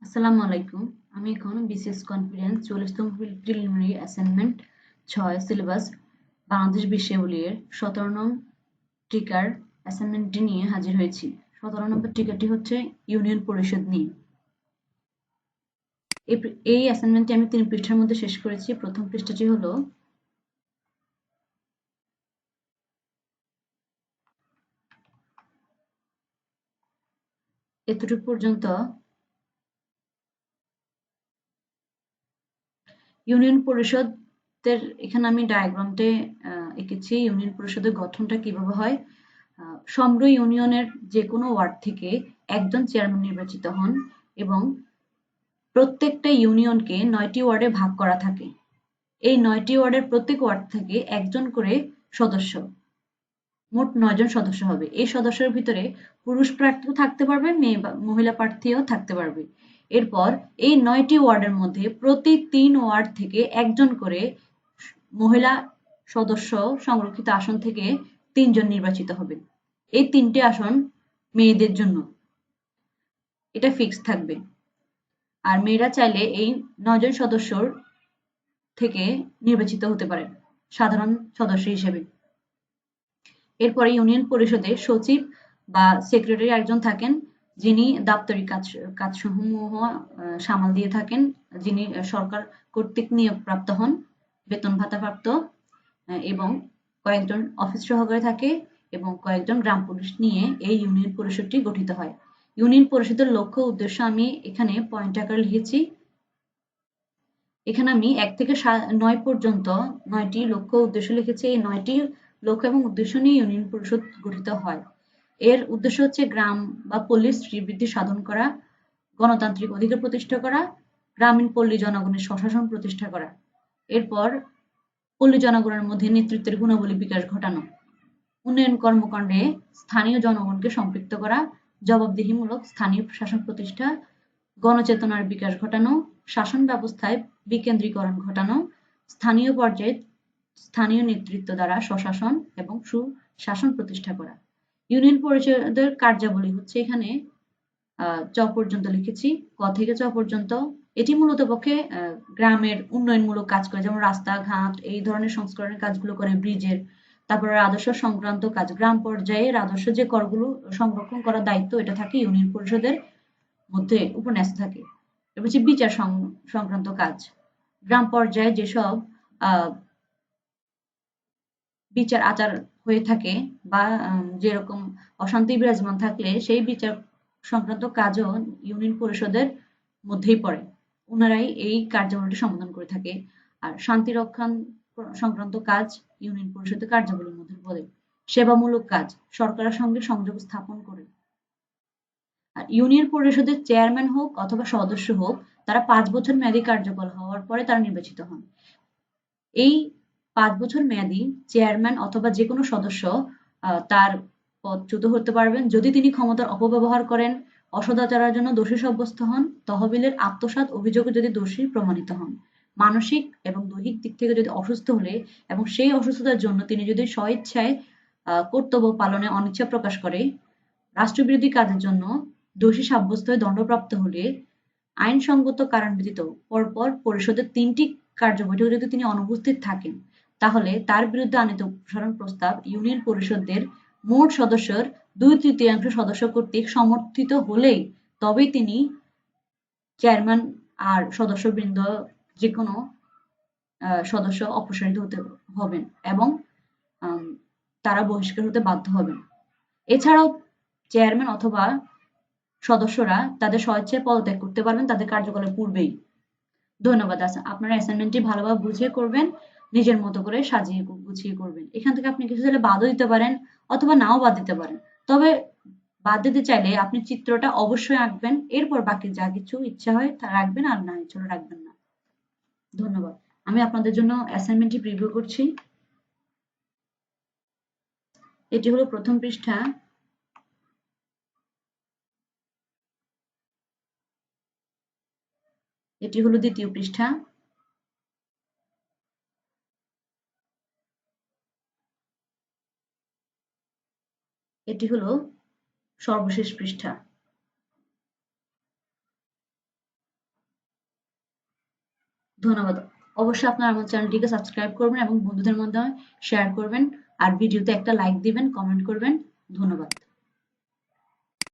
আসসালামু আলাইকুম। আমি এখন বিসিএস কনফিডেন্স ৪০তম প্রিলিমিনারি অ্যাসাইনমেন্ট ৬ সিলেবাস বাংলাদেশ বিষয়াবলীর ১৭ নং টিকার অ্যাসাইনমেন্টটি নিয়ে হাজির হয়েছি। ১৭ নম্বর টিকাটি হচ্ছে ইউনিয়ন পরিষদ নিয়ে। এই অ্যাসাইনমেন্টটি আমি ৩ পৃষ্ঠার মধ্যে শেষ করেছি। প্রথম পৃষ্ঠাটি হলো এতটুকু পর্যন্ত। ইউনিয়ন পরিষদের এখানে আমি ডায়াগ্রামতে এঁকেছি ইউনিয়ন পরিষদের গঠনটা কিভাবে হয়। সমগ্র ইউনিয়নের যে কোনো ওয়ার্ড থেকে একজন চেয়ারম্যান নির্বাচিত হন এবং প্রত্যেকটা ইউনিয়নকে ৯টি ওয়ার্ডে ভাগ করা থাকে। এই ৯টি ওয়ার্ডের প্রত্যেক ওয়ার্ড থেকে একজন করে সদস্য, মোট ৯ জন সদস্য হবে। এই সদস্যের ভিতরে পুরুষ প্রার্থীও থাকতে পারবে, মহিলা প্রার্থীও থাকতে পারবে। এরপর এই ৯টি ওয়ার্ডের মধ্যে প্রতি ৩ ওয়ার্ড থেকে একজন করে মহিলা সদস্য সংরক্ষিত আসন থেকে ৩ জন নির্বাচিত হবেন। এই ৩টে আসন মেয়েদের জন্য, এটা ফিক্স থাকবে। আর মেয়েরা চাইলে এই ৯ জন সদস্যর থেকে নির্বাচিত হতে পারেন সাধারণ সদস্য হিসেবে। এরপরে ইউনিয়ন পরিষদে সচিব বা সেক্রেটারি একজন থাকেন, যিনি দাপ্তরিক কাজসমূহ সামাল দিয়ে থাকেন, যিনি সরকার কর্তৃক নিয়োগপ্রাপ্ত হন, বেতন ভাতাপ্রাপ্ত, এবং কয়েকজন অফিস সহকারী থাকে এবং কয়েকজন গ্রাম পুলিশ নিয়ে এই ইউনিয়ন পরিষদটি গঠিত হয়। ইউনিয়ন পরিষদের লক্ষ্য উদ্দেশ্য আমি এখানে পয়েন্ট আকারে লিখেছি। এখানে আমি ১ থেকে ৯ পর্যন্ত ৯টি লক্ষ্য উদ্দেশ্য লিখেছি। এই ৯টি লক্ষ্য এবং উদ্দেশ্য নিয়ে ইউনিয়ন পরিষদ গঠিত হয়। এর উদ্দেশ্য হচ্ছে গ্রাম বা পল্লীর শ্রীবৃদ্ধি সাধন করা, গণতান্ত্রিক অধিকার প্রতিষ্ঠা করা, গ্রামীণ পল্লী জনগণের স্বশাসন প্রতিষ্ঠা করা। এরপর পল্লী জনগণের মধ্যে নেতৃত্বের গুণাবলী বিকাশ ঘটানো, উন্নয়ন কর্মকাণ্ডে স্থানীয় জনগণকে সম্পৃক্ত করা, জবাবদিহিমূলক স্থানীয় শাসন প্রতিষ্ঠা, গণচেতনার বিকাশ ঘটানো, শাসন ব্যবস্থায় বিকেন্দ্রীকরণ ঘটানো, স্থানীয় পর্যায়ে স্থানীয় নেতৃত্ব দ্বারা স্বশাসন এবং সুশাসন প্রতিষ্ঠা করা। ইউনিয়ন পরিষদের কার্যাবলী হচ্ছে এখানে চ পর্যন্ত লিখেছি, ক থেকে চ পর্যন্ত। এটি মূলত পক্ষে গ্রামের উন্নয়নমূলক কাজ করে, যেমন রাস্তাঘাট এই ধরনের সংস্করণের কাজগুলো করে, ব্রিজের, তারপরে রাজস্ব সংক্রান্ত কাজ, গ্রাম পর্যায়ে রাজস্ব যে করগুলো সংরক্ষণ করার দায়িত্ব এটা থাকে ইউনিয়ন পরিষদের মধ্যে উপন্যস্ত থাকে। এবার হচ্ছে বিচার সংক্রান্ত কাজ, গ্রাম পর্যায়ে যেসব বিচার আচার হয়ে থাকে বা যেরকম অশান্তি বিরাজমান থাকলে সেই বিচার সংক্রান্ত কাজও ইউনিয়ন পরিষদের মধ্যেই পড়ে। ওনারাই এই কার্যাবলীটি সমাধান করে থাকে। আর শান্তি রক্ষা সংক্রান্ত কাজ ইউনিয়ন পরিষদের কার্যাবলীর মধ্যে পড়ে। সেবামূলক কাজ সরকারের সঙ্গে সংযোগ স্থাপন করে। আর ইউনিয়ন পরিষদের চেয়ারম্যান হোক অথবা সদস্য হোক, তারা ৫ বছর মেয়াদী কার্যকাল হওয়ার পরে তারা নির্বাচিত হন। এই ৫ বছর মেয়াদী চেয়ারম্যান অথবা যে কোনো সদস্য তার পদচ্যুত হতে পারবেন যদি তিনি ক্ষমতার অপব্যবহার করেন, অসদাচরের জন্য দোষী সাব্যস্ত হন, তহবিলের আত্মসাৎ অভিযোগে যদি দোষী প্রমাণিত হন, মানসিক এবং দৈহিক দিক থেকে যদি অসুস্থ হলে এবং সেই অসুস্থতার জন্য তিনি যদি স্বইচ্ছায় কর্তব্য পালনে অনিচ্ছা প্রকাশ করে, রাষ্ট্রবিরোধী কাজের জন্য দোষী সাব্যস্ত হয়ে দণ্ডপ্রাপ্ত হলে, আইনসঙ্গত কারণ ব্যতীত পরপর পরিষদের ৩টি কার্যবৈঠকে যদি তিনি অনুপস্থিত থাকেন, তাহলে তার বিরুদ্ধে আনীত অপসারণ প্রস্তাব ইউনিয়ন পরিষদের মোট সদস্যের ২/৩ সদস্য কর্তৃক সমর্থিত হলেই তবেই তিনি চেয়ারম্যান আর সদস্যবৃন্দ যে কোনো সদস্য অপসারিত হতে হবেন এবং তারা বহিষ্কার হতে বাধ্য হবেন। এছাড়াও চেয়ারম্যান অথবা সদস্যরা তাদের স্বেচ্ছায় পদত্যাগ করতে পারবেন তাদের কার্যকালের পূর্বেই। ধন্যবাদ। আপনারা অ্যাসাইনমেন্টটি ভালোভাবে বুঝিয়ে করবেন, নিজের মতো করে সাজিয়ে গুছিয়ে করবেন। এখান থেকে আপনি কিছু চাইলে বাদও দিতে পারেন অথবা নাও বাদ দিতে পারেন। তবে বাদ দিতে চাইলে আপনি চিত্রটা অবশ্যই আঁকবেন, এরপর বাকি যা কিছু ইচ্ছা হয় তা রাখবেন, আর না ইচ্ছা হলে রাখবেন না। ধন্যবাদ। আমি আপনাদের জন্য অ্যাসাইনমেন্টটি প্রিভিউ করছি। এটি হলো প্রথম পৃষ্ঠা। এটি হলো দ্বিতীয় পৃষ্ঠা। এটি হলো সর্বশেষ পৃষ্ঠা। ধন্যবাদ। অবশ্যই আপনারা আমার চ্যানেলটিকে সাবস্ক্রাইব করবেন এবং বন্ধুদের মধ্যে শেয়ার করবেন আর ভিডিওতে একটা লাইক দিবেন, কমেন্ট করবেন। ধন্যবাদ।